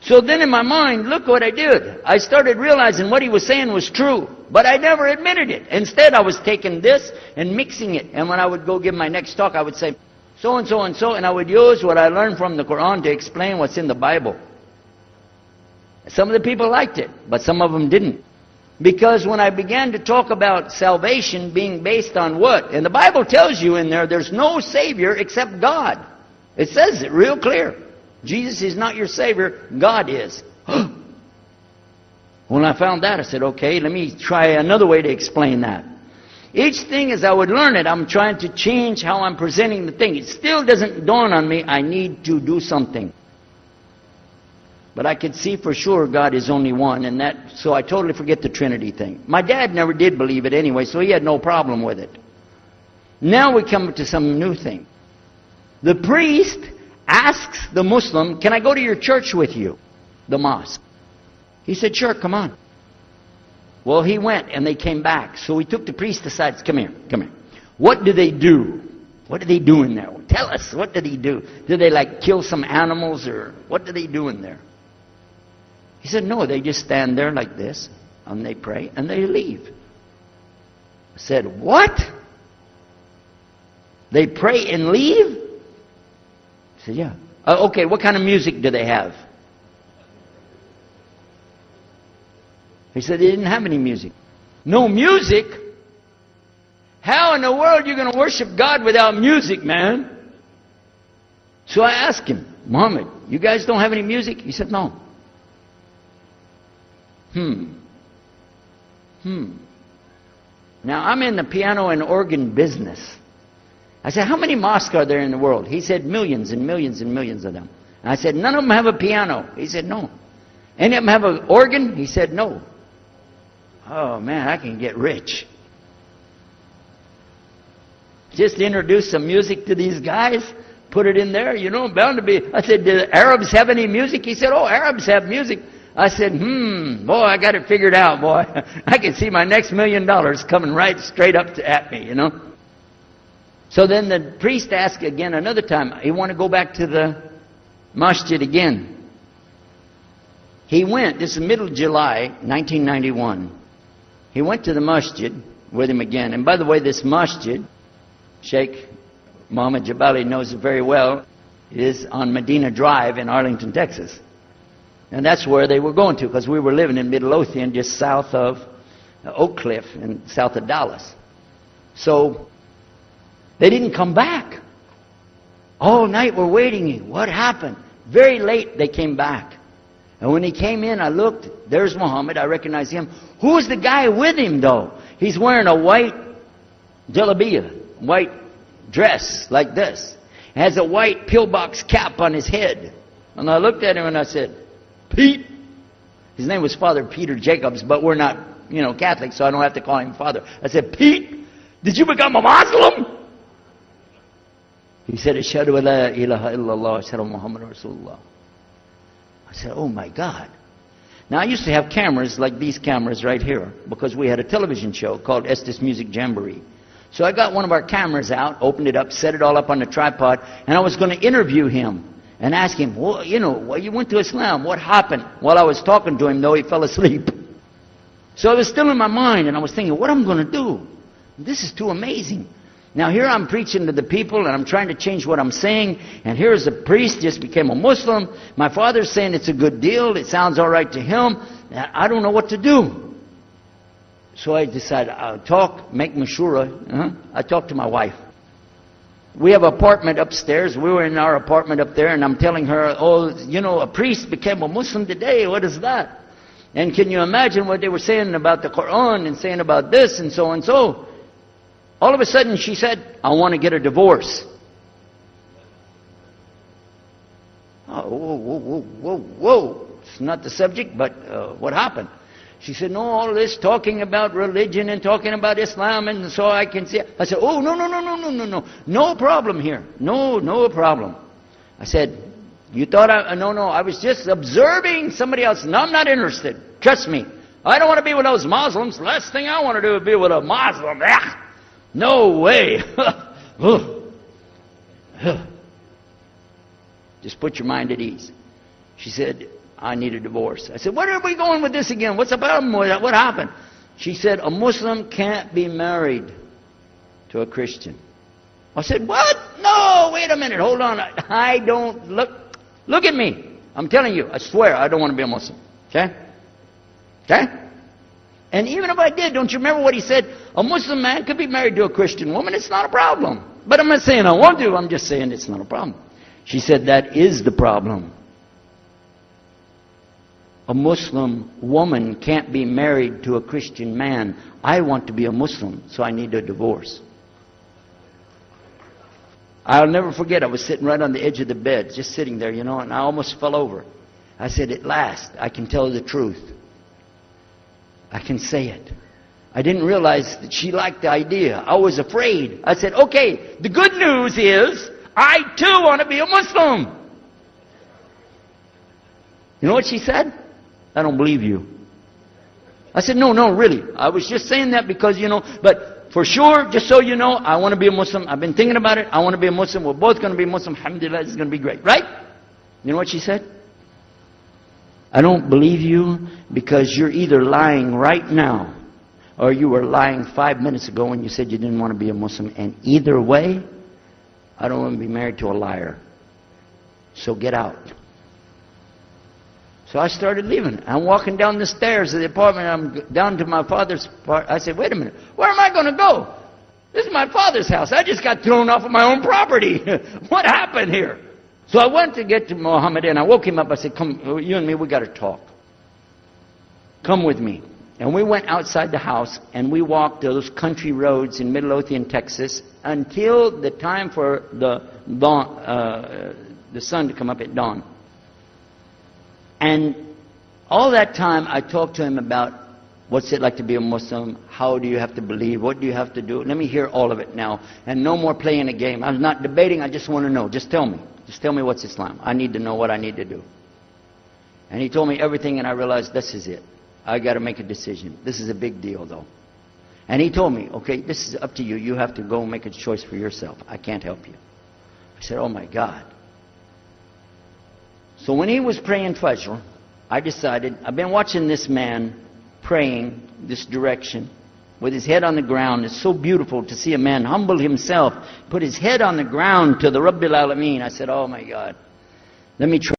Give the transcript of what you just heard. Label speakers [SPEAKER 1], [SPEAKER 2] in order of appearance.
[SPEAKER 1] So then in my mind, look what I did. I started realizing what he was saying was true, but I never admitted it. Instead, I was taking this and mixing it. And when I would go give my next talk, I would say, so and so and so, and I would use what I learned from the Quran to explain what's in the Bible. Some of the people liked it, but some of them didn't. Because when I began to talk about salvation being based on what? And the Bible tells you in there, there's no Savior except God. It says it real clear. Jesus is not your Savior, God is. When I found that, I said, okay, let me try another way to explain that. Each thing as I would learn it, I'm trying to change how I'm presenting the thing. It still doesn't dawn on me, I need to do something. But I could see for sure God is only one, and so I totally forget the Trinity thing. My dad never did believe it anyway, so he had no problem with it. Now we come to some new thing. The priest asks the Muslim, can I go to your church with you? The mosque. He said, sure, come on. Well, he went and they came back. So he took the priest aside. Come here, come here. What do they do? What do they do in there? Tell us, what did he do? Did they like kill some animals or what do they do in there? He said, no, they just stand there like this and they pray and they leave. I said, what? They pray and leave? I said, yeah. Okay, what kind of music do they have? He said they didn't have any music. No music? How in the world are you going to worship God without music, man? So I asked him, Muhammad, you guys don't have any music? He said, no. Now, I'm in the piano and organ business. I said, how many mosques are there in the world? He said, millions and millions and millions of them. And I said, none of them have a piano. He said, no. Any of them have an organ? He said, no. Oh, man, I can get rich. Just introduce some music to these guys, put it in there, you know, bound to be. I said, do the Arabs have any music? He said, oh, Arabs have music. I said, boy, I got it figured out, boy. I can see my next $1 million coming right straight up at me, you know. So then the priest asked again another time, he wanted to go back to the masjid again. He went, this is middle of July, 1991. He went to the masjid with him again. And by the way, this masjid, Sheikh Muhammad Jabali knows it very well, is on Medina Drive in Arlington, Texas. And that's where they were going to, because we were living in Midlothian, just south of Oak Cliff and south of Dallas. So they didn't come back. All night we're waiting. What happened? Very late they came back. And when he came in, I looked. There's Muhammad. I recognized him. Who's the guy with him, though? He's wearing a white jalabiyah, white dress like this. Has a white pillbox cap on his head. And I looked at him and I said, Pete. His name was Father Peter Jacobs, but we're not, Catholic, so I don't have to call him Father. I said, Pete, did you become a Muslim? He said, Ashhadu an la ilaha illallah, Ashhadu Muhammad Rasulullah. I said, oh my God. Now I used to have cameras like these cameras right here, because we had a television show called Estes Music Jamboree. So I got one of our cameras out, opened it up, set it all up on the tripod, and I was going to interview him and ask him, well, you went to Islam, what happened? While I was talking to him, though, he fell asleep. So it was still in my mind, and I was thinking, what am I going to do? This is too amazing. Now here I'm preaching to the people, and I'm trying to change what I'm saying, and here's a priest, just became a Muslim. My father's saying it's a good deal, it sounds all right to him. I don't know what to do. So I decided, I'll talk, make mashura. I talked to my wife. We have an apartment upstairs. We were in our apartment up there, and I'm telling her, a priest became a Muslim today. What is that? And can you imagine what they were saying about the Quran and saying about this and so and so? All of a sudden, she said, I want to get a divorce. Oh, whoa. It's not the subject, but what happened? She said, no, all this talking about religion and talking about Islam, and so I can see. I said, oh, no. No problem here. No problem. I said, you thought no, I was just observing somebody else. No, I'm not interested. Trust me. I don't want to be with those Muslims. Last thing I want to do is be with a Muslim. No way. Just put your mind at ease. She said, I need a divorce. I said, where are we going with this again? What's the problem with that? What happened? She said, a Muslim can't be married to a Christian. I said, what? No, wait a minute, hold on. I don't, look at me. I'm telling you, I swear I don't want to be a Muslim. Okay? Okay? And even if I did, don't you remember what he said? A Muslim man could be married to a Christian woman. It's not a problem. But I'm not saying I won't do. I'm just saying it's not a problem. She said, that is the problem. A Muslim woman can't be married to a Christian man. I want to be a Muslim, so I need a divorce. I'll never forget, I was sitting right on the edge of the bed, just sitting there, and I almost fell over. I said, at last, I can tell the truth. I can say it. I didn't realize that she liked the idea. I was afraid. I said, okay, the good news is, I too want to be a Muslim. You know what she said? I don't believe you. I said, no, really. I was just saying that because, but for sure, just so you know, I want to be a Muslim. I've been thinking about it. I want to be a Muslim. We're both going to be Muslim. Alhamdulillah, this is going to be great. Right? You know what she said? I don't believe you because you're either lying right now or you were lying 5 minutes ago when you said you didn't want to be a Muslim. And either way, I don't want to be married to a liar. So get out. So I started leaving. I'm walking down the stairs of the apartment. I'm down to my father's part. I said, wait a minute. Where am I going to go? This is my father's house. I just got thrown off of my own property. What happened here? So I went to get to Muhammad and I woke him up. I said, come, you and me, we got to talk. Come with me. And we went outside the house and we walked those country roads in Midlothian, Texas, until the time for the sun to come up at dawn. And all that time I talked to him about what's it like to be a Muslim, how do you have to believe, what do you have to do. Let me hear all of it now. And no more playing a game. I'm not debating, I just want to know. Just tell me. Just tell me what's Islam. I need to know what I need to do. And he told me everything and I realized this is it. I got to make a decision. This is a big deal though. And he told me, okay, this is up to you. You have to go make a choice for yourself. I can't help you. I said, oh my God. So when he was praying Fajr, I decided, I've been watching this man praying this direction with his head on the ground. It's so beautiful to see a man humble himself, put his head on the ground to the Rabbil Alameen. I said, oh my God, let me try.